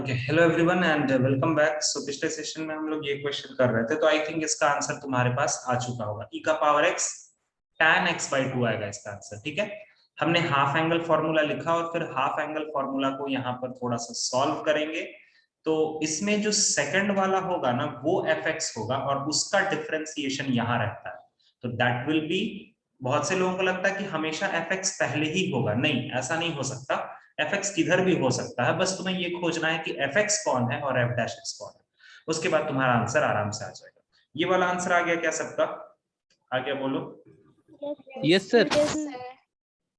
Okay, hello everyone and welcome back. So पिछले session में हम लोग ये क्वेश्चन कर रहे थे, तो आई थिंक इसका आंसर तुम्हारे पास आ चुका होगा। e का power x tan x by 2 आएगा इसका आंसर। ठीक है, हमने हाफ एंगल फॉर्मूला लिखा और फिर हाफ एंगल फॉर्मूला को यहाँ पर थोड़ा सा सॉल्व करेंगे। तो इसमें जो सेकंड वाला होगा ना, वो fx होगा और उसका डिफरेंशिएशन यहाँ रहता है। तो दैट विल बी, बहुत से लोगों को लगता है कि हमेशा fx पहले ही होगा। नहीं, ऐसा नहीं हो सकता। fx किधर भी हो सकता है, बस तुम्हें ये खोजना है कि fx कौन है और f डैश x कौन है। उसके बाद तुम्हारा आंसर आराम से आ जाएगा। ये वाला आंसर आ गया क्या सबका? आ गया? बोलो yes sir.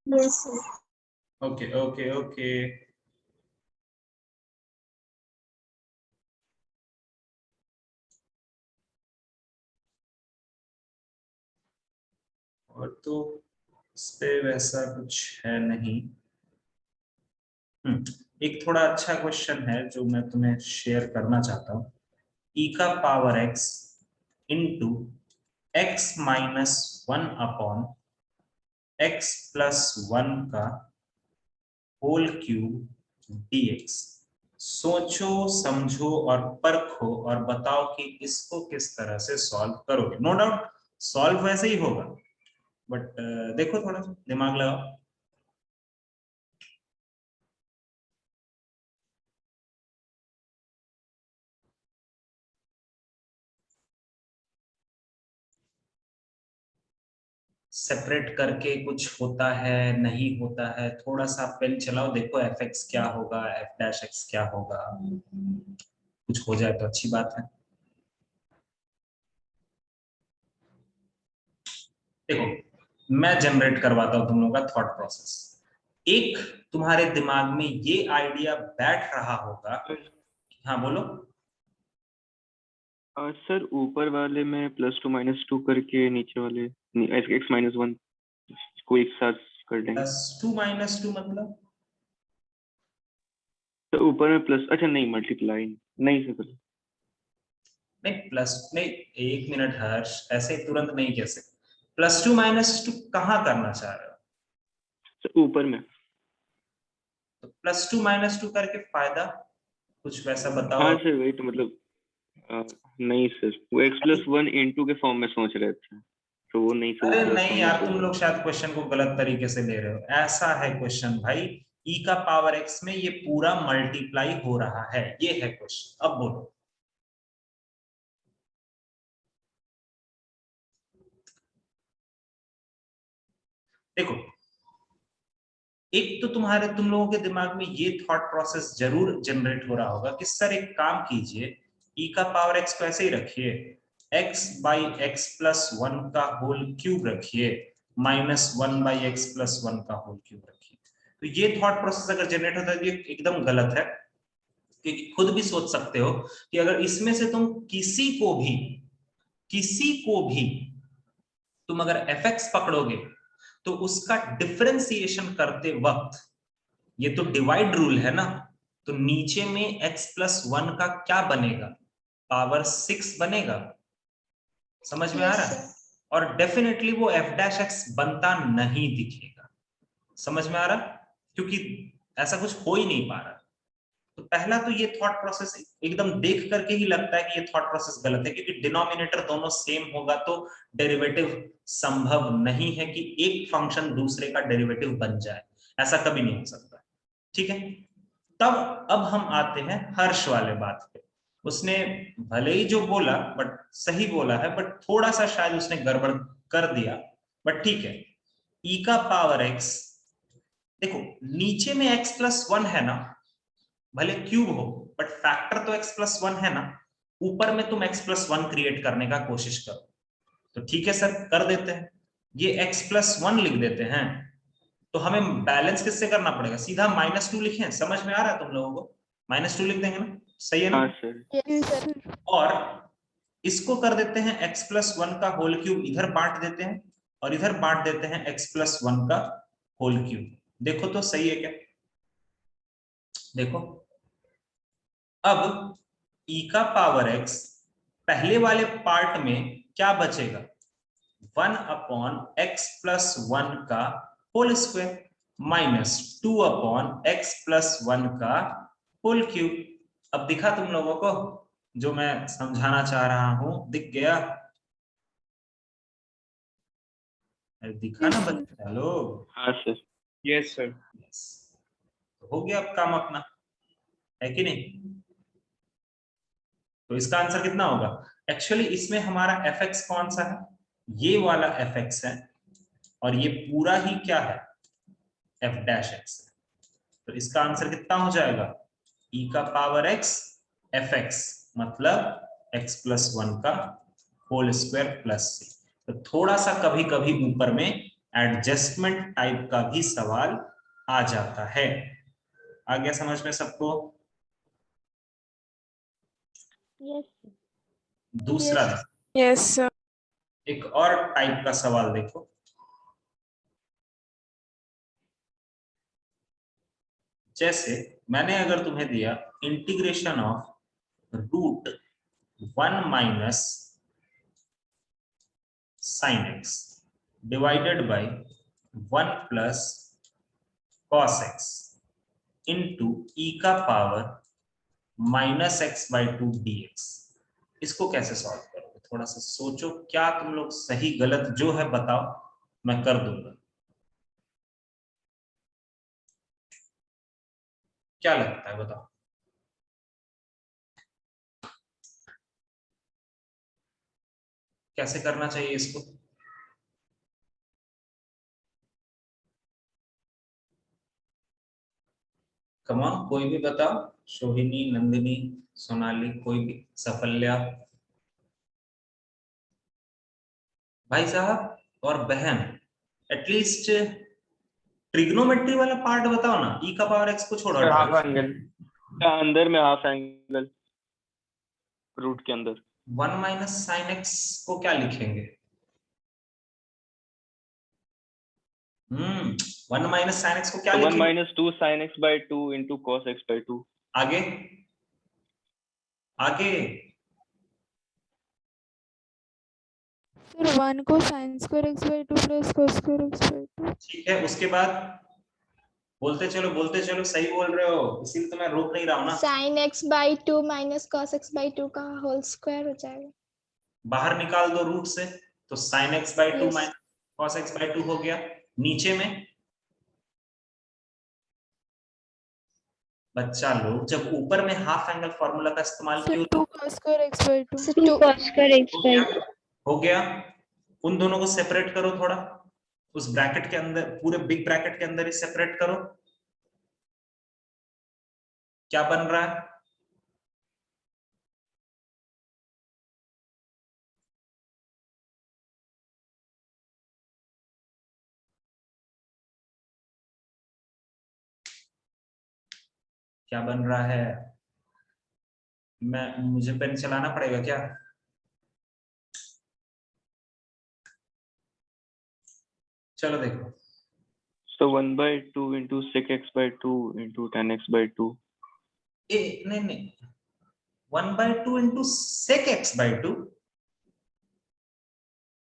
Yes sir. Okay okay okay. और तो इस पे वैसा कुछ है नहीं। एक थोड़ा अच्छा क्वेश्चन है जो मैं तुम्हें शेयर करना चाहता हूँ। e का power x into x minus 1 upon x plus 1 का होल क्यूब dx। सोचो, समझो और परखो और बताओ कि इसको किस तरह से सॉल्व करोगे। नो डाउट सॉल्व वैसे ही होगा, बट देखो थोड़ा सा दिमाग लगाओ। सेपरेट करके कुछ होता है, नहीं होता है, थोड़ा सा पेन चलाओ, देखो एफ एक्स क्या होगा, एफ डैश एक्स क्या होगा। कुछ हो जाए तो अच्छी बात है। देखो, मैं जनरेट करवाता हूं तुम लोगों का थॉट प्रोसेस। एक तुम्हारे दिमाग में ये आइडिया बैठ रहा होगा। हाँ बोलो। सर ऊपर वाले में +2 - 2 करके नीचे वाले x-1 को एक साथ कर देंगे। +2 - 2 मतलब? तो ऊपर में प्लस, अच्छा नहीं मल्टीप्लाई नहीं सर। नहीं प्लस नहीं, एक मिनट हर्ष, ऐसे तुरंत नहीं कह सकते। +2 - 2 कहाँ करना चाह रहे हो? सर ऊपर में। तो +2 - 2 करके फायदा कुछ वैसा बताओ। हाँ सर वही तो मतलब नहीं सर, वो x+1 * के फॉर्म में सोच रहे थे, तो वो नहीं सर, अरे वो नहीं यार, तुम लोग शायद क्वेश्चन को गलत तरीके से ले रहे हो। ऐसा है क्वेश्चन भाई, e का पावर x में ये पूरा मल्टीप्लाई हो रहा है, ये है क्वेश्चन। अब बोलो। देखो, एक तो तुम लोगों के दिमाग में ये थॉट प्रोसेस जरूर जनरेट हो रहा होगा कि सर एक काम कीजिए, e का पावर x को ऐसे ही रखिए, x/x+1 का होल क्यूब रखिए, -1/x+1 का होल क्यूब रखिए। तो ये थॉट प्रोसेस अगर जनरेट होता है तो ये एकदम गलत है। क्योंकि खुद भी सोच सकते हो कि अगर इसमें से तुम किसी को भी तुम अगर fx पकड़ोगे तो उसका डिफरेंशिएशन करते वक्त, ये तो डिवाइड रूल है ना, तो नीचे में x+1 का क्या बनेगा? पावर 6 बनेगा। समझ में आ रहा है? और डेफिनेटली वो f डैश x बनता नहीं दिखेगा। समझ में आ रहा? क्योंकि ऐसा कुछ हो ही नहीं पा रहा। तो पहला तो ये थॉट प्रोसेस एकदम देख करके ही लगता है कि ये थॉट प्रोसेस गलत है, क्योंकि डिनोमिनेटर दोनों सेम होगा तो डेरिवेटिव संभव नहीं है कि एक फंक्शन दूसरे का डेरिवेटिव बन जाए। ऐसा कभी नहीं हो सकता। ठीक है, तब अब हम आते हैं हर्ष वाले बात पे। उसने भले ही जो बोला बट सही बोला है, बट थोड़ा सा शायद उसने गड़बड़ कर दिया, बट ठीक है। e का पावर x, देखो नीचे में x+1 है ना, भले क्यूब हो बट फैक्टर तो x+1 है ना। ऊपर में तुम x+1 क्रिएट करने का कोशिश करो। तो ठीक है सर, कर देते हैं, ये x+1 लिख देते हैं। तो हमें बैलेंस किससे करना पड़ेगा? सीधा -2 लिखें? समझ में आ रहा है तुम लोगों को? -2 लिख देंगे ना, सही है ना? हाँ सर। और इसको कर देते हैं x+1 का होल क्यूब, इधर बांट देते हैं और इधर बांट देते हैं x+1 का होल क्यूब। देखो तो सही है क्या? देखो, अब e का पावर x पहले वाले पार्ट में क्या बचेगा? 1/x+1 का होल स्क्वायर -2/x+1 का होल क्यूब। अब दिखा तुम लोगों को जो मैं समझाना चाह रहा हूं? दिख गया? अरे दिखा ना बच्चा लोग। हाँ सर। Yes sir. Yes. तो हो गया अब काम अपना, है कि नहीं? तो इसका आंसर कितना होगा? एक्चुअली इसमें हमारा एफ एक्स कौन सा है? ये वाला एफ एक्स है, और ये पूरा ही क्या है? F dash x. तो इसका आंसर कितना हो जाएगा? ई का पावर एक्स एफ एक्स, मतलब एक्स प्लस वन का होल स्क्वायर प्लस सी। तो थोड़ा सा कभी कभी ऊपर में एडजस्टमेंट टाइप का भी सवाल आ जाता है। आ गया समझ में सबको? Yes. दूसरा Yes, sir. एक और टाइप का सवाल देखो। जैसे मैंने अगर तुम्हें दिया integration of root 1 minus sine x divided by 1 plus cos x into e का power minus x by two d x, इसको कैसे सॉल्व करोगे? थोड़ा सा सोचो, क्या तुम लोग सही गलत जो है बताओ, मैं कर दूंगा। क्या लगता है बताओ? कैसे करना चाहिए इसको? कमॉन कोई भी बताओ, सोहिनी, नंदिनी, सोनाली, कोई भी, सफल्या, भाई साहब और बहन, एटलीस्ट ट्रिग्नोमेट्री वाला पार्ट बताओ ना। ई का पावर एक्स को छोड़ो, सर हाफ एंगल अंदर में, हाफ एंगल रूट के अंदर। 1 माइनस साइन एक्स को क्या लिखेंगे? 1 माइनस साइन एक्स को क्या तो 1 लिखेंगे? Minus 2 sine x by 2 into cos x by 2। आगे आगे Sir, 1 को sin square x by 2 plus cos square x by 2. ठीक है, उसके बाद बोलते चलो, सही बोल रहे हो, इसीलिए तो मैं रोक नहीं रहा हूं ना। sin x by 2 minus cos x by 2 का होल स्क्वायर हो जाएगा। बाहर निकाल दो रूट से, तो sign x by to Yes. Minus cos x by to हो गया। नीचे में बच्चा लोग जब ऊपर में हाफ एंगल फॉर्मूला का इस्तेमाल Sir, क्यों? 2 cos square x by 2. So 2 cos square x by 2. हो गया। उन दोनों को सेपरेट करो थोड़ा, उस ब्रैकेट के अंदर, पूरे बिग ब्रैकेट के अंदर ही सेपरेट करो। क्या बन रहा है? क्या बन रहा है? मुझे पेन चलाना पड़ेगा क्या? चलो देखो, So 1 by 2 into sec x by 2 into tan x by 2. नहीं, 1 by two into sec x by two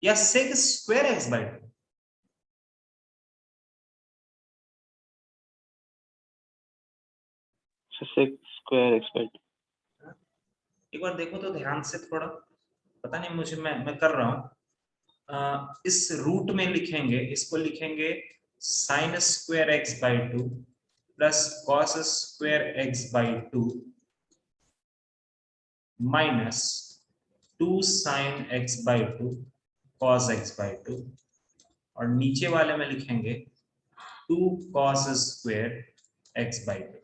या sec square x by two? So sec square x by 2. एक बार देखो तो ध्यान से थोड़ा, पता नहीं मुझे, मैं कर रहा हूं। इस रूट में लिखेंगे, इसको लिखेंगे sine square x by two plus cos square x by two minus 2 sine x by two cos x by two, और नीचे वाले में लिखेंगे 2 cos square x by two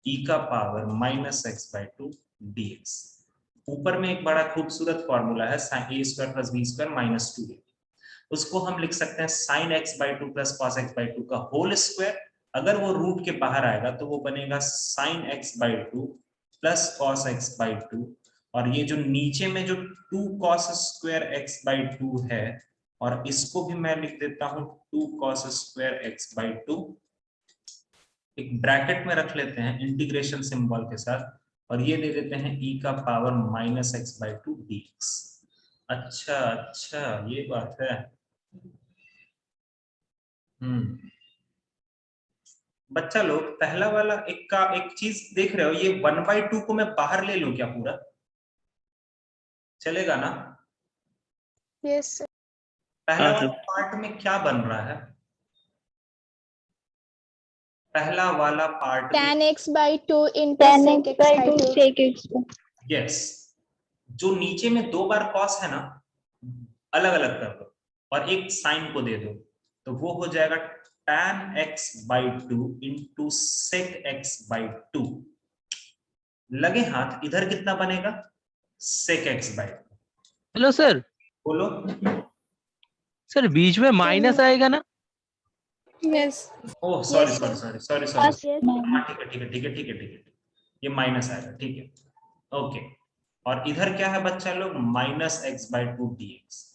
e का power minus x by two d x. ऊपर में एक बड़ा खूबसूरत फॉर्मूला है sine a square plus b square minus two a, उसको हम लिख सकते हैं sine x by two plus cos x by to का होल स्क्वायर। अगर वो रूट के बाहर आएगा तो वो बनेगा sign x by two plus cos x by two, और ये जो नीचे में जो 2 cos square x by to है, और इसको भी मैं लिख देता हूं 2 cos square x by to, एक ब्रैकेट में रख लेते हैं इंटीग्रेशन सिंबल के साथ, और ये दे देते हैं ई का power minus x by two d x. अच्छा अच्छा, ये बात है। बच्चा लोग पहला वाला एक चीज देख रहे हो, ये 1/2 को मैं बाहर ले लूं क्या पूरा, चलेगा ना? Yes, sir. पहला हाँ, वाला सर। पार्ट में क्या बन रहा है? पहला वाला पार्ट में Tan x by 2 into sec x by 2. sec x. Yes, जो नीचे में 2 बार कॉस है ना, अलग अलग कर दो और एक साइन को दे दो, तो वो हो जाएगा tan x by 2 into sec x by 2। लगे हाथ, इधर कितना बनेगा? sec x by 2। Hello sir, बोलो। सर बीच में माइनस आएगा ना? Yes. Oh sorry Yes, sorry sir. Sorry sorry Yes, sorry, ma'am. हाँ ठीक है ठीक है ठीक है ठीक है ठीक है, ये माइनस आएगा, ठीक है ओके। और इधर क्या है बच्चा लोग? Minus x by 2 dx।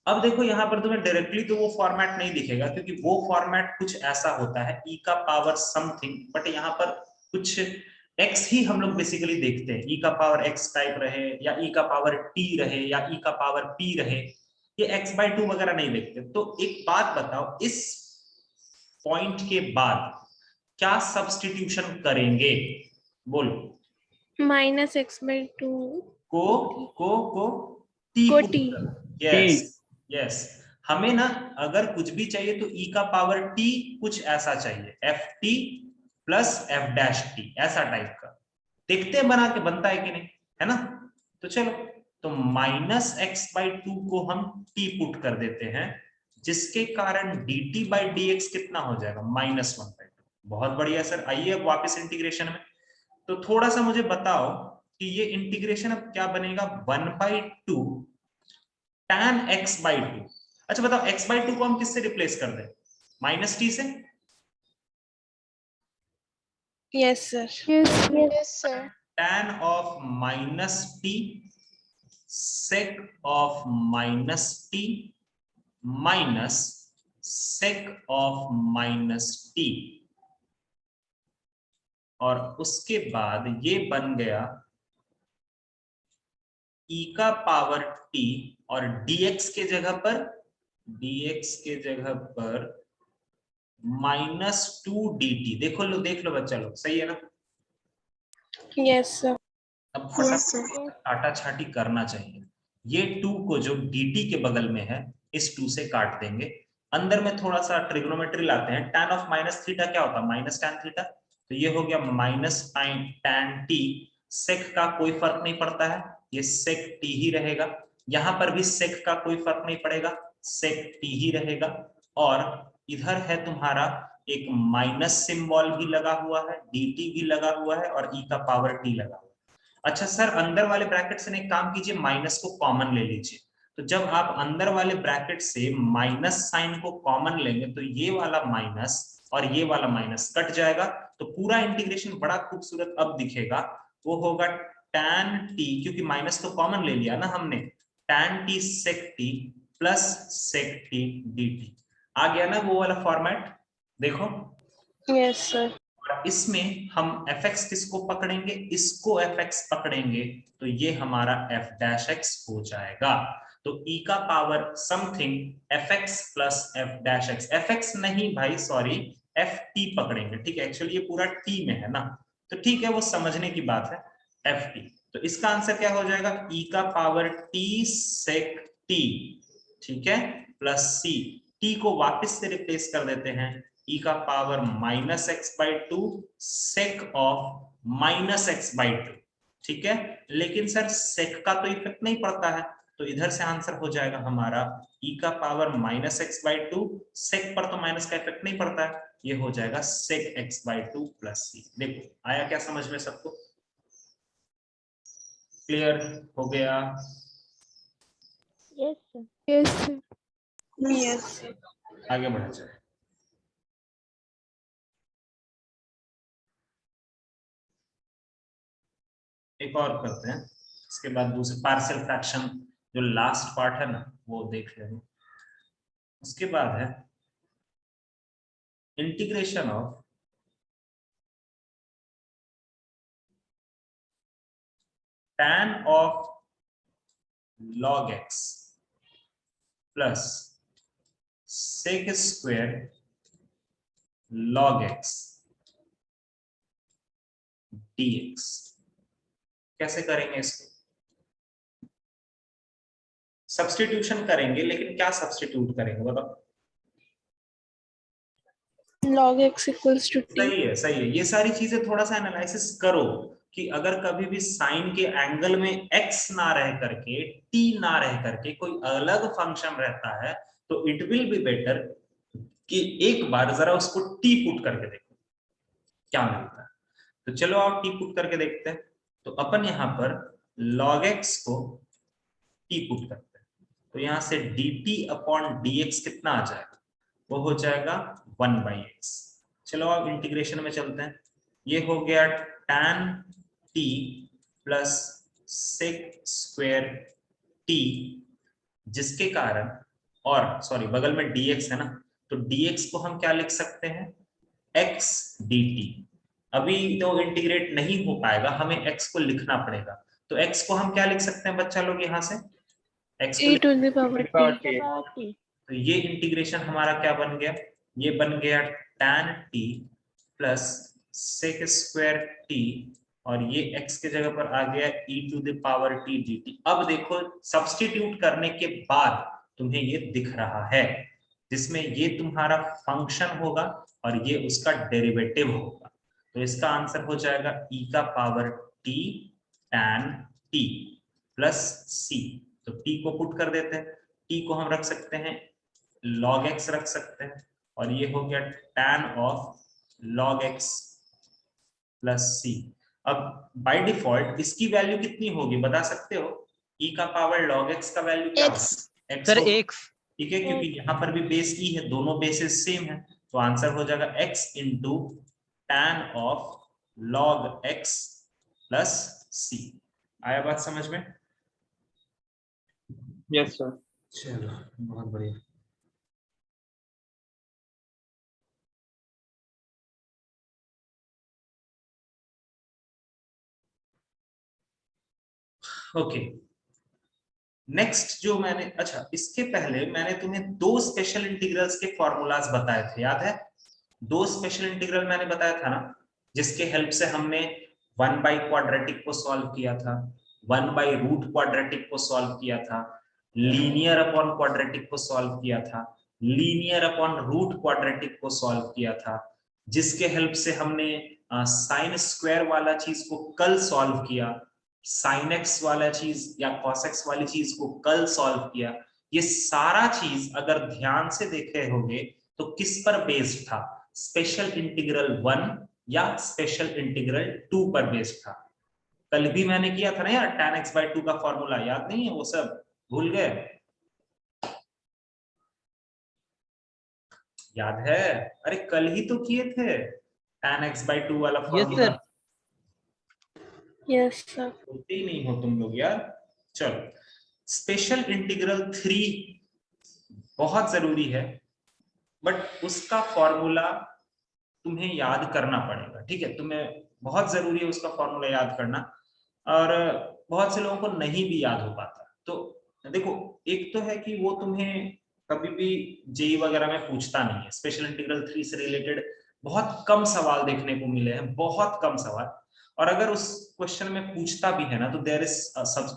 अब देखो यहाँ पर तुम्हें डायरेक्टली तो वो फॉर्मेट नहीं दिखेगा, क्योंकि वो फॉर्मेट कुछ ऐसा होता है e का पावर समथिंग, बट यहाँ पर कुछ x ही हम लोग बेसिकली देखते हैं, e का पावर x टाइप रहे या e का पावर t रहे या e का पावर p रहे, ये x बाई 2 वगैरह नहीं देखते। तो एक बात बताओ, इस पॉइंट के बाद क्या सब्स्टिट्यूशन करेंगे? बोलो। Minus x by 2 को टी को पुट t. कर। यस यस, हमें ना अगर कुछ भी चाहिए तो e का पावर t कुछ ऐसा चाहिए, F T plus F dash T, ऐसा टाइप का। देखते हैं बना के बनता है कि नहीं, है ना? तो चलो, तो माइनस एक्स बाई 2 को हम t पुट कर देते हैं, जिसके कारण dt बाई dx कितना हो जाएगा? -1/2। बहुत बढ़िया सर, आइए अब वापस इंटीग्रेशन में। तो थोड़ा सा मुझे बताओ कि ये इंटीग्रेशन अब क्या बनेगा? 1/2 tan x बाई 2। अच्छा बताओ, x बाई 2 को हम किससे रिप्लेस कर दें? माइनस टी से? Yes, sir. Yes, sir. tan of minus T sec of minus T minus sec of minus T, और उसके बाद ये बन गया e का पावर t, और dx के जगह पर -2 dt। देख लो बच्चा लोग, सही है ना? Yes, sir. अब Yes, sir. काटा छाटी करना चाहिए। ये 2 को जो dt के बगल में है, इस 2 से काट देंगे। अंदर में थोड़ा सा ट्रिग्नोमेट्री लाते हैं। tan ऑफ माइनस थीटा क्या होता है? माइनस tan थीटा, तो ये हो गया माइनस tan t। सेक का कोई फर्क नहीं पड़ता है, ये सेक t ही रहेगा। यहां पर भी सेक का कोई फर्क नहीं पड़ेगा, सेक t ही रहेगा। और इधर है तुम्हारा एक माइनस सिंबल भी लगा हुआ है, dt भी लगा हुआ है, और e का पावर t लगा हुआ है। अच्छा सर, अंदर वाले ब्रैकेट से एक काम कीजिए, माइनस को कॉमन ले लीजिए। तो जब आप अंदर वाले ब्रैकेट से माइनस साइन को कॉमन लेंगे तो ये वाला माइनस और ये वाला माइनस कट जाएगा, तो पूरा इंटीग्रेशन बड़ा खूबसूरत अब दिखेगा। वो होगा tan t, क्योंकि माइनस तो कॉमन ले लिया ना हमने, tan t sec t plus sec t dt। आ गया ना वो वाला फॉर्मेट? देखो, Yes, sir. और इसमें हम fx किसको पकड़ेंगे? इसको fx पकड़ेंगे, तो ये हमारा f डैश x हो जाएगा। तो e का power something fx plus f dash x, fx नहीं भाई सॉरी, ft पकड़ेंगे, ठीक है? एक्चुअली ये पूरा t में है ना, तो ठीक है, वो समझने की बात है, ft। तो इसका आंसर क्या हो जाएगा? e का पावर t sec t, ठीक है, प्लस c। t को वापस से रिप्लेस कर देते हैं, e का power minus x by 2 sake of minus x by 2, ठीक है? लेकिन सर सेक का तो इफेक्ट नहीं पड़ता है, तो इधर से आंसर हो जाएगा हमारा e का पावर माइनस एक्स बाई 2, सेक पर तो माइनस का इफेक्ट नहीं पड़ता है, ये हो जाएगा सेक एक्स बाई 2 प्लस सी। देखो आया क्या समझ में सबको? क्लियर हो गया? Yes, sir. Yes, sir. Yes, sir. आगे बढ़ा जाए। एक और करते हैं, इसके बाद दूसरे पार्शियल फ्रैक्शन जो लास्ट पार्ट है ना, वो देख लेंगे। उसके बाद है integration of tan of log x plus sec square log x dx। कैसे करेंगे इसको? सब्स्टिट्यूशन करेंगे, लेकिन क्या सब्स्टिट्यूट करेंगे बताओ? log x equals to t। सही है, सही है। ये सारी चीजें थोड़ा सा एनालिसिस करो कि अगर कभी भी साइन के एंगल में x ना रह करके t ना रह करके कोई अलग फंक्शन रहता है तो इट विल बी बेटर कि एक बार जरा उसको t पुट करके देखो क्या मिलता है। तो चलो आप t पुट करके देखते हैं। तो अपन यहाँ पर log x को t पुट करते हैं, तो यहाँ से dt अपॉन dx कितना आ जाएगा? वो हो जाएगा 1/x। चलो अब इंटीग्रेशन में चलते हैं। ये हो गया tan t plus sec square t, जिसके कारण, और सॉरी बगल में dx है ना, तो dx को हम क्या लिख सकते हैं? x dt। अभी तो इंटीग्रेट नहीं हो पाएगा, हमें x को लिखना पड़ेगा। तो x को हम क्या लिख सकते हैं बच्चा लोग? यहाँ से x को e to the power t। तो ये इंटीग्रेशन हमारा क्या बन गया? ये बन गया tan t plus sec square t, और ये x के जगह पर आ गया e to the power t dt। अब देखो सब्स्टिट्यूट करने के बाद तुम्हें ये दिख रहा है, जिसमें ये तुम्हारा फंक्शन होगा और ये उसका डेरिवेटिव होगा। तो इसका आंसर हो जाएगा e का power t tan t plus c। तो t को पुट कर देते हैं, t को हम रख सकते हैं log x रख सकते हैं, और ये हो गया tan of log x plus c। अब बाय डिफॉल्ट इसकी वैल्यू कितनी होगी बता सकते हो? e का पावर log x का वैल्यू क्या X। होगा? सर होगा। x। ठीक है, क्योंकि यहाँ पर भी बेस e है, दोनों बेसेस सेम है, तो आंसर हो जाएगा x into tan of log x plus c। आया बात समझ में? Yes sir. चलो बहुत बढ़िया। ओके, नेक्स्ट जो मैंने, अच्छा इसके पहले मैंने तुम्हें दो स्पेशल इंटीग्रल्स के फॉर्मूलाज बताए थे, याद है? दो स्पेशल इंटीग्रल मैंने बताया था ना, जिसके हेल्प से हमने 1 बाई क्वाड्रेटिक को सॉल्व किया था, 1 बाई रूट क्वाड्रेटिक को सॉल्व किया था, लीनियर अपॉन क्वाड्रेटिक को सॉल्व किया था, लीनियर अपॉन रूट क्वाड्रेटिक को सॉल्व किया था, जिसके हेल्प से हमने साइन स्क्वायर वाला चीज को कल सॉल्व किया, साइन एक्स वाला चीज या कॉस एक्स वाली चीज को कल सॉल्व किया। ये सारा चीज अगर ध्यान से देखे होंगे तो किस पर बेस्ड था? स्पेशल इंटीग्रल 1 या स्पेशल इंटीग्रल 2 पर बेस्ड था। कल भी मैंने किया था ना यार, tan x/2 का फॉर्मूला, याद नहीं है? वो सब भूल गए? याद है? अरे कल ही तो किए थे tan x/2 वाला yes formula. Sir. yes sir। होते ही नहीं हो तुम लोग यार। चलो, स्पेशल इंटीग्रल 3 बहुत जरूरी है, बट उसका फॉर्मूला तुम्हें याद करना पड़ेगा। ठीक है, तुम्हें बहुत जरूरी है उसका फॉर्मूला याद करना, और बहुत से लोगों को नहीं भी याद हो पाता। तो देखो, एक तो है कि वो तुम्हें कभी भी जेई वगैरह में पूछता नहीं है। स्पेशल इंटीग्रल 3 से रिलेटेड बहुत कम सवाल देखने को मिले हैं, बहुत कम सवाल। और अगर उस क्वेश्चन में पूछता भी है ना, तो देयर इज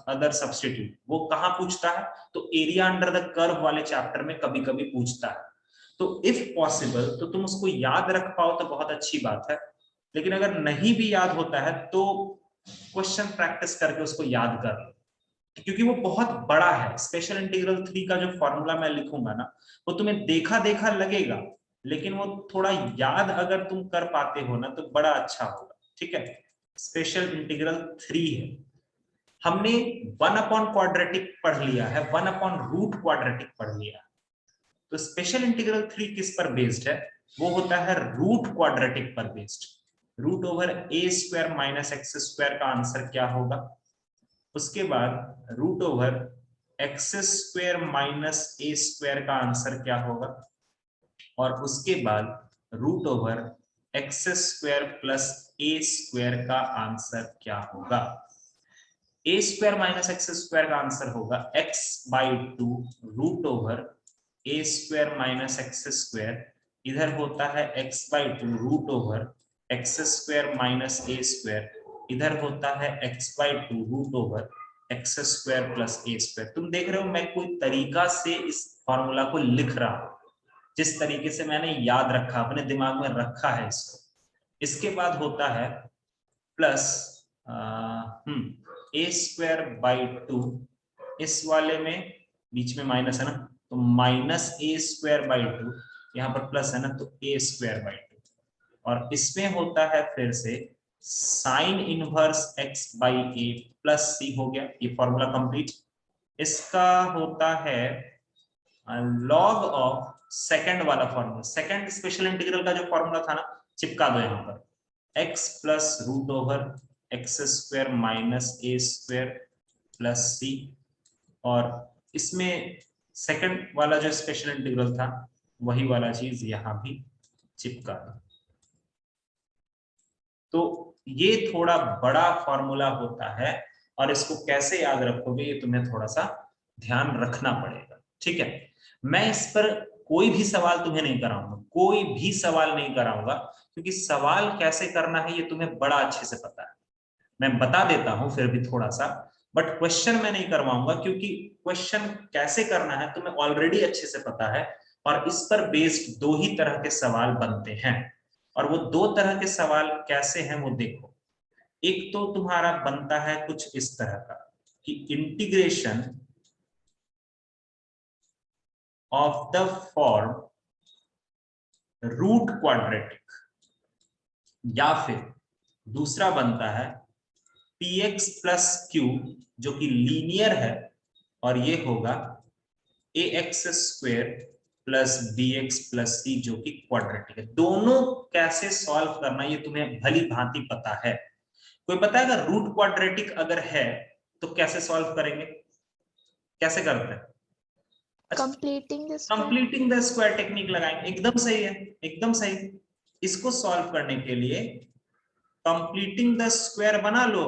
अदर सब्स्टिट्यूट। वो कहाँ पूछता है? तो एरिया अंडर द कर्व वाले चैप्टर में कभी कभी पूछता है। तो इफ पॉसिबल तो तुम उसको याद रख पाओ तो बहुत अच्छी बात है, लेकिन अगर नहीं भी याद होता है तो क्वेश्चन प्रैक्टिस करके उसको याद कर लो, क्योंकि वो बहुत बड़ा है। स्पेशल इंटीग्रल 3 का जो फॉर्मूला मैं लिखूंगा ना, वो तुम्हें देखा देखा लगेगा, लेकिन वो थोड़ा याद अगर तुम कर पाते हो ना तो बड़ा अच्छा होगा। ठीक है, स्पेशल इंटीग्रल 3 है। हमने 1 अपॉन क्वाड्रेटिक पढ़ लिया है, 1 अपॉन रूट क्वाड्रेटिक पढ़ लिया है। तो स्पेशल इंटीग्रल 3 किस पर बेस्ड है? वो होता है रूट क्वाड्रेटिक पर based. Root over a square minus x square का आंसर क्या होगा? उसके बाद root over x square minus a square का आंसर क्या होगा? और उसके बाद root over x square plus a square का आंसर क्या होगा? A square minus x square का आंसर होगा x/2 root over a square minus x square, इधर होता है x/2 root over x square minus a square, इधर होता है x/2 root over x square plus a square. तुम देख रहे हो मैं कोई तरीका से इस फॉर्मूला को लिख रहा हूं, जिस तरीके से मैंने याद रखा, अपने दिमाग में रखा है इसको। इसके बाद होता है प्लस ए स्क्वायर बाई 2, इस वाले में बीच में माइनस है ना, तो माइनस ए स्क्वायर बाई 2, यहाँ पर प्लस है ना तो ए स्क्वायर बाई 2, और इसमें होता है फिर से sine inverse x by a plus c हो गया, ये फॉर्मूला कंप्लीट। इसका होता है लॉग ऑफ सेकंड वाला फॉर्मूला, सेकंड स्पेशल इंटीग्रल का जो फॉर्मूला था ना, चिपका दो यहाँ पर, x plus root over x square minus a square plus c, और इसमें सेकंड वाला जो स्पेशल इंटीग्रल था वही वाला चीज यहां भी चिपका दो। तो ये थोड़ा बड़ा फॉर्मूला होता है, और इसको कैसे याद रखोगे ये तुम्हें थोड़ा सा ध्यान रखना पड़ेगा, ठीक है। मैं इस पर कोई भी सवाल तुम्हें नहीं कराऊंगा, कोई भी सवाल नहीं कराऊंगा, क्योंकि सवाल कैसे करना है ये तुम्हें बड़ा अच्छे से पता है। मैं बता देता हूं फिर भी थोड़ा सा, बट क्वेश्चन मैं नहीं करवाऊंगा, क्योंकि क्वेश्चन कैसे करना है तुम्हें ऑलरेडी अच्छे से पता है, और इस पर बेस्ड 2 ही तरह के सवाल बनते हैं। और वो 2 तरह के सवाल कैसे हैं वो देखो। एक तो तुम्हारा बनता है कुछ इस तरह का कि integration of the form root quadratic, या फिर दूसरा बनता है px प्लस क्यू जो कि लीनियर है, और ये होगा ax स्क्वायर प्लस bx प्लस सी जो कि क्वाड्रेटिक है। दोनों कैसे सॉल्व करना ये तुम्हें भली भांति पता है। कोई बताएगा रूट क्वाड्रेटिक अगर है तो कैसे सॉल्व करेंगे, कैसे करते हैं? कंप्लीटिंग द स्क्वायर टेक्निक लगाएंगे, एकदम सही है, एकदम सही। इसको सॉल्व करने के लिए कंप्लीटिंग द स्क्वायर बना लो,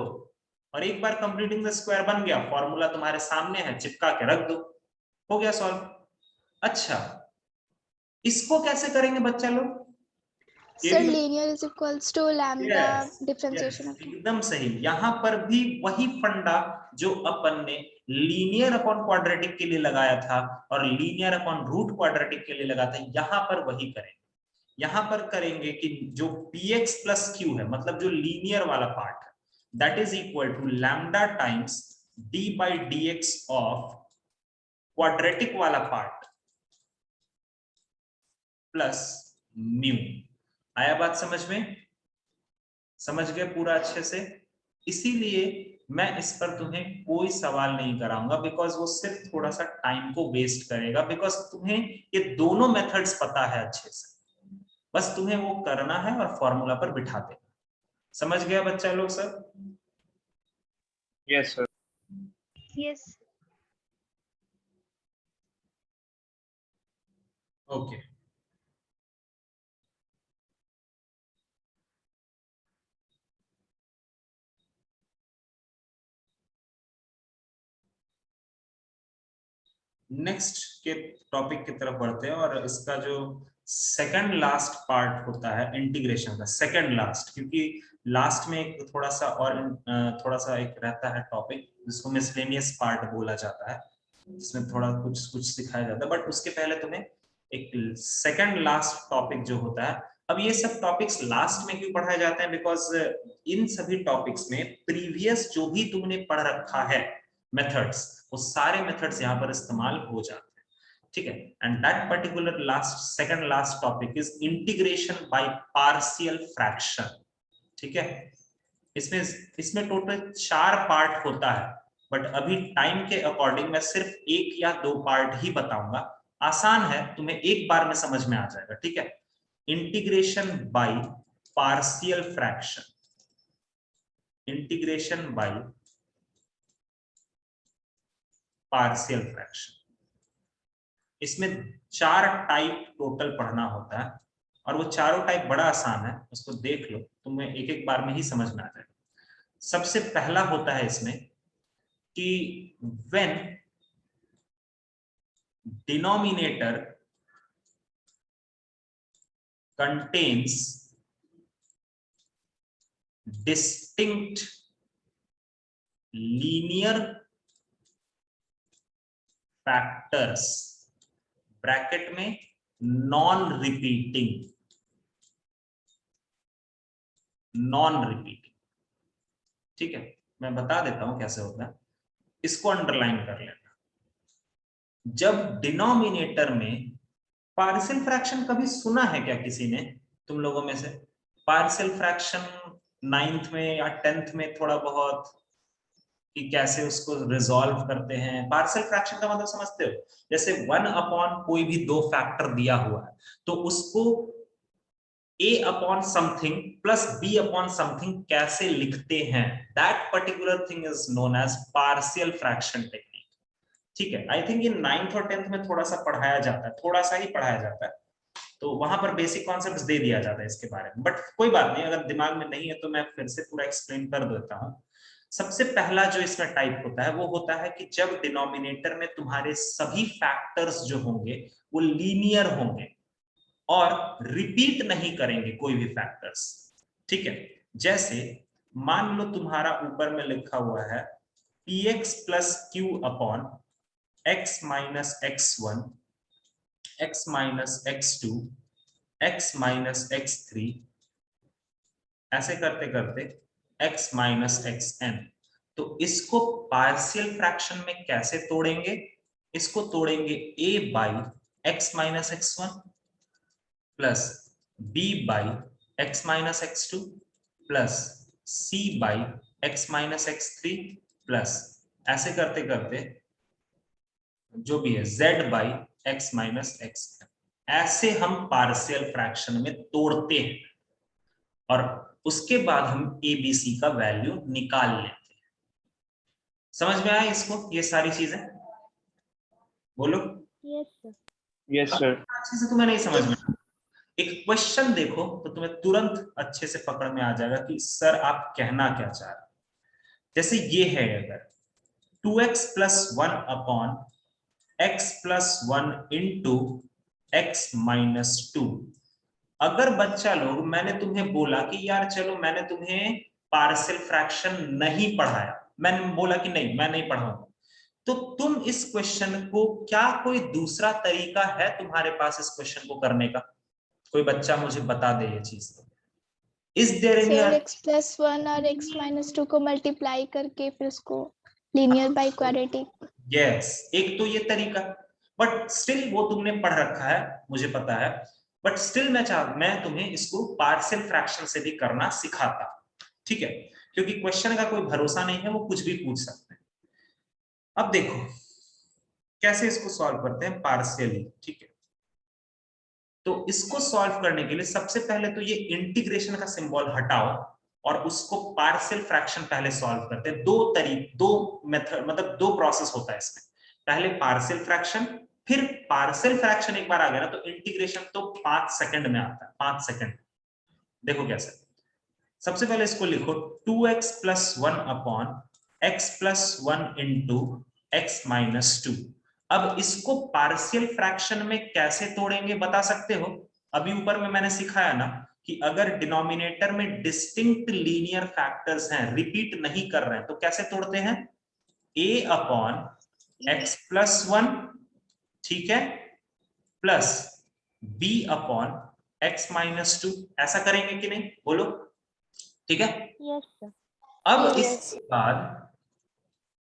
और एक बार कंप्लीटिंग द स्क्वायर बन गया, फॉर्मूला तुम्हारे सामने है, चिपका के रख दो, हो गया सॉल्व। अच्छा, इसको कैसे करेंगे बच्चा लोग? Sir, linear is equals to lambda differentiation of एकदम सही। यहां पर भी वही फंडा जो अपन ने लीनियर अपॉन क्वाड्रेटिक के लिए लगाया था और लीनियर अपॉन रूट क्वाड्रेटिक के लिए लगाया था, यहां पर वही करेंगे। यहां पर करेंगे कि जो px प्लस q है, मतलब जो लीनियर वाला पार्ट है, that is equal to lambda times d by dx of quadratic वाला पार्ट प्लस म्यू। आया बात समझ में? समझ गए पूरा अच्छे से? इसीलिए मैं इस पर तुम्हें कोई सवाल नहीं कराऊंगा, बिकॉज वो सिर्फ थोड़ा सा टाइम को वेस्ट करेगा, बिकॉज तुम्हें ये दोनों मेथड्स पता है अच्छे से, बस तुम्हें वो करना है और फॉर्मूला पर बिठा देना। समझ गया बच्चा लोग सब? Yes sir. yes. Okay. Next के टॉपिक की तरफ बढ़ते हैं, और इसका जो सेकंड लास्ट पार्ट होता है इंटीग्रेशन का, सेकंड लास्ट, क्योंकि लास्ट में एक थोड़ा सा एक रहता है टॉपिक जिसको मिसलेनियस पार्ट बोला जाता है, जिसमें थोड़ा कुछ सिखाया जाता है, बट उसके पहले तुम्हें एक सेकंड लास्ट टॉपिक जो होता है। अब ये सब टॉपिक्स लास्ट में क्यों पढ़ाए जाते हैं? बिकॉज इन सभी टॉपिक्स में प्रीवियस जो भी तुमने पढ़ रखा है मेथड्स, वो सारे मेथड्स यहाँ पर इस्तेमाल हो जाते हैं, ठीक है। And that particular second last topic is integration by partial fraction, ठीक है। इसमें टोटल 4 पार्ट होता है, बट अभी टाइम के अकॉर्डिंग मैं सिर्फ 1 या 2 पार्ट ही बताऊंगा। आसान है, तुम्हें एक बार में समझ में आ जाएगा, ठीक है। Integration by partial fraction, integration by partial fraction, इसमें 4 टाइप टोटल पढ़ना होता है, और वो चारों टाइप बड़ा आसान है, उसको देख लो, तुम्हें एक एक बार में ही समझ में आ जाएगा। सबसे पहला होता है इसमें कि when denominator contains distinct linear factors bracket में नॉन रिपीटिंग ठीक है, मैं बता देता हूं कैसे होता है, इसको अंडरलाइन कर लेना। जब डिनोमिनेटर में पार्शियल फ्रैक्शन, कभी सुना है क्या किसी ने तुम लोगों में से? पार्शियल फ्रैक्शन 9th में या 10th में थोड़ा बहुत, कि कैसे उसको रिजॉल्व करते हैं। पार्शियल फ्रैक्शन का मतलब समझते हो? जैसे 1 अपॉन कोई भी दो फैक्टर दिया हुआ है तो उसको a upon something plus b upon something कैसे लिखते हैं, that particular thing is known as partial fraction technique. ठीक है, आई थिंक इन 9th और 10th में थोड़ा सा पढ़ाया जाता है, थोड़ा सा ही पढ़ाया जाता है, तो वहां पर बेसिक कॉन्सेप्ट्स दे दिया जाता है इसके बारे में। बट कोई बात नहीं, अगर दिमाग में नहीं है तो मैं फिर से पूरा एक्सप्लेन कर देता हूं। सबसे पहला जो इसमें टाइप होता है वो होता है कि जब डिनोमिनेटर में तुम्हारे सभी फैक्टर्स जो होंगे वो लीनियर होंगे और रिपीट नहीं करेंगे कोई भी फैक्टर्स। ठीक है, जैसे मान लो तुम्हारा ऊपर में लिखा हुआ है px plus Q upon x minus x1 x minus x2 x minus x3 ऐसे करते करते x माइनस xn। तो इसको पार्शियल फ्रैक्शन में कैसे तोड़ेंगे? इसको तोड़ेंगे a by x minus x1 plus b by x minus x2 plus c by x minus x3 plus ऐसे करते करते जो भी है z by x minus x। ऐसे हम पार्शियल फ्रैक्शन में तोड़ते हैं और उसके बाद हम ABC का वैल्यू निकाल लेते हैं। समझ में आया इसको ये सारी चीजें? बोलो। Yes sir. अच्छे से तुम्हें नहीं समझ में? एक क्वेश्चन देखो तो तुम्हें तुरंत अच्छे से पकड़ में आ जाएगा कि सर आप कहना क्या चाह रहे हैं। जैसे ये है, अगर 2x plus 1 upon x plus 1 into x minus 2। अगर बच्चा लोग मैंने तुम्हें बोला कि यार चलो मैंने तुम्हें पार्शियल फ्रैक्शन नहीं पढ़ाया, मैंने बोला कि नहीं मैं नहीं पढ़ाऊंगा, तो तुम इस क्वेश्चन को, क्या कोई दूसरा तरीका है तुम्हारे पास इस क्वेश्चन को करने का? कोई बच्चा मुझे बता दे ये चीज। Is there any sir x plus 1 और x माइनस 2 को मल्टीप्लाई करके फिर उसको लीनियर बाई क्वाड्रेटिक। यस, एक तो ये तरीका, बट स्टिल वो तुमने पढ़ रखा है मुझे पता है, बट स्टिल मैं तुम्हें इसको पार्शियल फ्रैक्शन से भी करना सिखाता। ठीक है, क्योंकि क्वेश्चन का कोई भरोसा नहीं है, वो कुछ भी पूछ सकते हैं। अब देखो कैसे इसको सॉल्व करते हैं पार्शियली। ठीक है, तो इसको सॉल्व करने के लिए सबसे पहले तो ये इंटीग्रेशन का सिंबल हटाओ और उसको पार्शियल फ्रैक्शन पहले सॉल्व करते हैं। दो मेथड, मतलब दो प्रोसेस होता है इसमें। पहले पार्शियल फ्रैक्शन, फिर पार्शियल फ्रैक्शन एक बार आ गया ना तो इंटीग्रेशन तो 5 सेकंड में आता है। 5 सेकंड। देखो कैसे, सबसे पहले इसको लिखो 2x plus 1 upon x plus 1 into x minus 2। अब इसको पार्शियल फ्रैक्शन में कैसे तोड़ेंगे बता सकते हो? अभी ऊपर में मैंने सिखाया ना कि अगर डिनोमिनेटर में डिस्टिंक्ट लीनियर फैक्टर्स हैं, रिपीट नहीं कर रहे हैं, तो कैसे तोड़ते हैं? a अपॉन x प्लस 1, ठीक है, plus b upon x minus 2। ऐसा करेंगे कि नहीं, बोलो? ठीक है। अब इसके बाद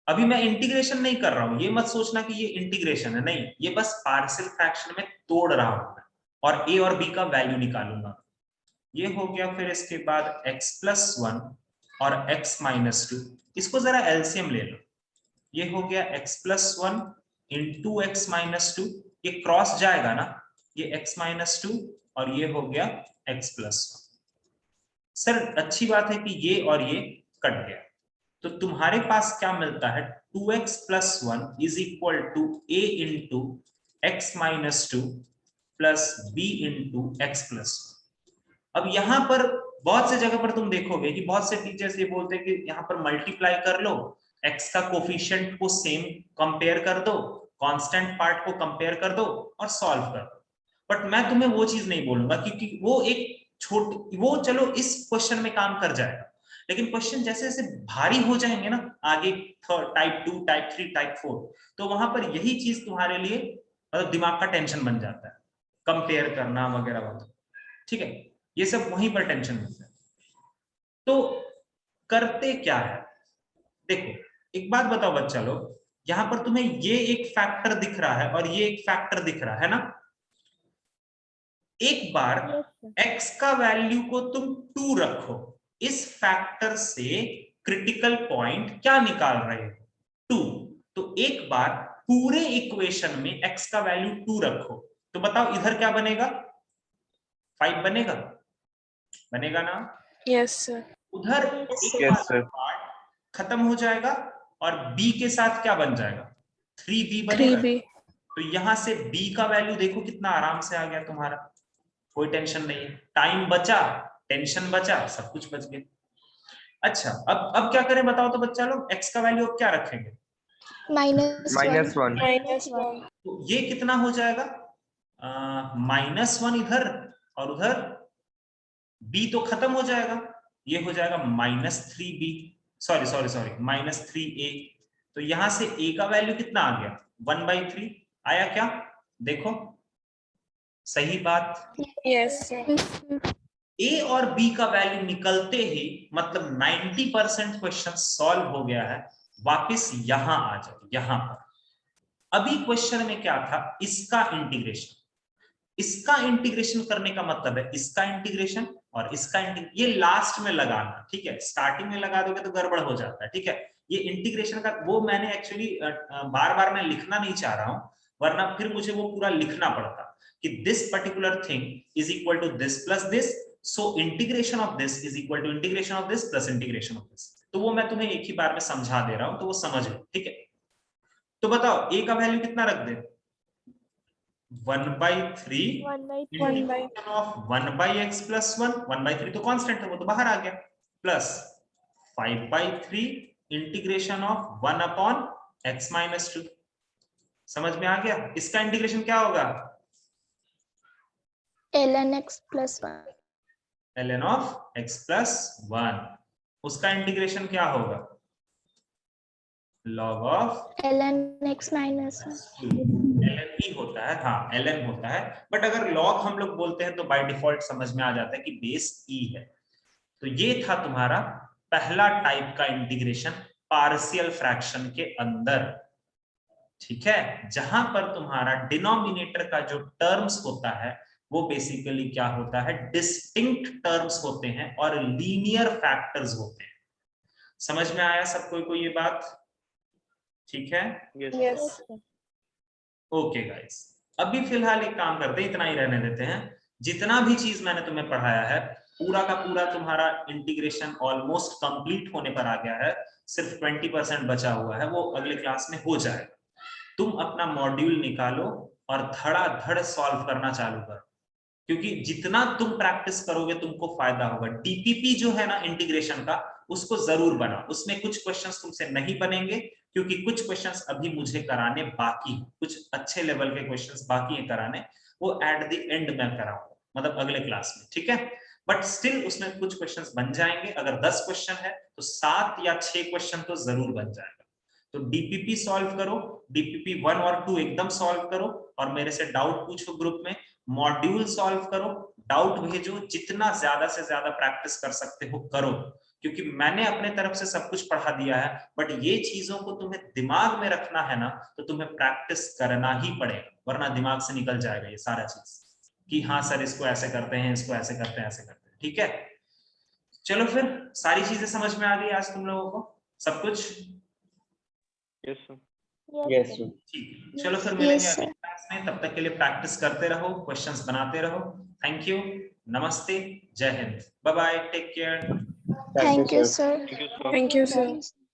अभी मैं इंटीग्रेशन नहीं कर रहा हूं, ये मत सोचना कि ये इंटीग्रेशन है, नहीं, ये बस पार्शियल फ्रैक्शन में तोड़ रहा हूं और a और b का वैल्यू निकालूंगा। ये हो गया। फिर इसके बाद x प्लस 1 और x माइनस 2, इसको जरा एलसीएम ले लो। ये हो गया x plus 1 into x minus 2, ये क्रॉस जाएगा ना, ये x माइनस 2 और ये हो गया x प्लस 1। सर अच्छी बात है कि ये और ये कट गया, तो तुम्हारे पास क्या मिलता है? 2x plus 1 is equal to a into x minus 2 plus b into x plus 1। अब यहां पर बहुत से जगह पर तुम देखोगे कि बहुत से टीचर्स ये बोलते हैं कि यहां पर मल्टीप्लाई कर लो, x का कोफिशिएंट को सेम कंपेयर कर दो, कांस्टेंट पार्ट को कंपेयर कर दो और सॉल्व कर दो। बट मैं तुम्हें वो चीज नहीं बोलूंगा क्योंकि वो एक वो चलो इस क्वेश्चन में काम कर जाएगा, लेकिन क्वेश्चन जैसे जैसे भारी हो जाएंगे ना आगे, टाइप 2, टाइप 3, टाइप 4, तो वहां पर यही चीज तुम्हारे लिए मतलब दिमाग का टेंशन बन जाता है, कंपेयर करना वगैरह वगैरह, ठीक है, ये सब वहीं पर टेंशन बनता है। तो करते क्या है, देखो एक बात बताओ बच्चा लोग, यहां पर तुम्हें ये एक फैक्टर दिख रहा है और ये एक फैक्टर दिख रहा है ना, एक बार x का वैल्यू को तुम 2 रखो, इस फैक्टर से क्रिटिकल पॉइंट क्या निकाल रहे हो, 2, तो एक बार पूरे इक्वेशन में x का वैल्यू 2 रखो, तो बताओ इधर क्या बनेगा, 5 बनेगा, बनेगा ना? Yes sir. उधर Yes, sir. पार्ट खत्म हो जाएगा और b के साथ क्या बन जाएगा, 3b बनेगा। 3b। तो यहां से b का वैल्यू देखो कितना आराम से आ गया तुम्हारा, कोई टेंशन नहीं है, टाइम बचा, टेंशन बचा, सब कुछ बच गया। अच्छा अब क्या करें बताओ तो बच्चा लोग, x का वैल्यू अब क्या रखेंगे, -1. -1। तो ये कितना हो जाएगा, -1 इधर और उधर b तो खत्म हो जाएगा, ये हो जाएगा -3b, सॉरी -3a, तो यहां से a का वैल्यू कितना आ गया, 1/3 आया क्या, देखो सही बात, yes sir. Yes, sir. a और b का वैल्यू निकलते ही मतलब 90% क्वेश्चन सॉल्व हो गया है, वापस यहां आ जाओ, यहां पर अभी क्वेश्चन में क्या था, इसका इंटीग्रेशन, इसका इंटीग्रेशन करने का मतलब है इसका इंटीग्रेशन और इसका ये लास्ट में लगाना, ठीक है, स्टार्टिंग में लगा दोगे तो गड़बड़ हो जाता है, ठीक है, ये इंटीग्रेशन का वो मैंने एक्चुअली बार बार मैं लिखना नहीं चाह रहा हूं, वरना फिर मुझे वो पूरा लिखना पड़ता कि this particular thing is equal to this plus this, so integration of this is equal to integration of this plus integration of this, तो वो मैं तुम्हें एक ही बार में समझा दे रहा हूं, तो वो समझ लो, ठीक है। तो बताओ a का वैल्यू कितना रख दे, 1/3 ऑफ 1/x प्लस 1, 1/3 तो कांस्टेंट है वो तो बाहर आ गया, plus 5/3 integration of 1/x minus 2, समझ में आ गया, इसका इंटीग्रेशन क्या होगा, ln x plus 1। ln of x plus 1, उसका इंटीग्रेशन क्या होगा, log of ln x minus 1। ln ही होता है, हाँ ln होता है, बट अगर log हम लोग बोलते हैं तो बाय डिफॉल्ट समझ में आ जाता है कि बेस e है। तो ये था तुम्हारा पहला टाइप का इंटीग्रेशन पार्शियल फ्रैक्शन के अंदर, ठीक है, जहां पर तुम्हारा डिनोमिनेटर का जो टर्म्स होता है वो बेसिकली क्या होता है, डिस्टिंक्ट टर्म्स होते हैं और लीनियर फैक्टर्स होते हैं, समझ में आया सबको को ये बात, ठीक है, यस। ओके गाइस, अभी फिलहाल एक काम करते हैं, इतना ही रहने देते हैं, जितना भी चीज मैंने तुम्हें पढ़ाया है पूरा का पूरा तुम्हारा इंटीग्रेशन ऑलमोस्ट कंप्लीट होने पर आ गया है, सिर्फ 20% बचा हुआ है, वो अगले क्लास में हो जाएगा, तुम अपना मॉड्यूल निकालो और धड़ाधड़ सॉल्व करना चालू करो, क्योंकि जितना तुम प्रैक्टिस करोगे तुमको फायदा होगा। डीपीपी जो है ना इंटीग्रेशन का, उसको जरूर बनाओ, उसमें कुछ क्वेश्चंस तुमसे नहीं बनेंगे क्योंकि कुछ क्वेश्चंस अभी मुझे कराने बाकी, कुछ अच्छे लेवल के क्वेश्चंस बाकी है कराने, वो एट द एंड में कराऊंगा, मतलब अगले क्लास में, ठीक है, बट स्टिल उसमें कुछ क्वेश्चंस बन जाएंगे, अगर 10 क्वेश्चन है तो 7 या 6 क्वेश्चन तो जरूर बन जाएगा। तो डीपीपी सॉल्व करो, डीपीपी 1 और 2 एकदम सॉल्व करो और मेरे से डाउट पूछो ग्रुप में, मॉड्यूल सॉल्व करो, डाउट भेजो, जितना ज्यादा से ज्यादा प्रैक्टिस कर सकते हो करो, क्योंकि मैंने अपने तरफ से सब कुछ पढ़ा दिया है, बट ये चीजों को तुम्हें दिमाग में रखना है ना, तो तुम्हें प्रैक्टिस करना ही पड़ेगा, वरना दिमाग से निकल जाएगा ये सारा चीज कि हाँ सर इसको ऐसे करते हैं, इसको ऐसे करते हैं, ऐसे करते हैं, ठीक है। चलो फिर सारी चीजें समझ में आ गई आज तुम लोगों को, सब कुछ Yes, sir. ठीक, चलो फिर मिलेंगे Yes, अगली क्लास में, तब तक के लिए प्रैक्टिस करते रहो, क्वेश्चंस बनाते रहो, थैंक यू, नमस्ते, जय Hind, bye bye, take care. Thank you, sir. Thank you, sir. Thank you sir.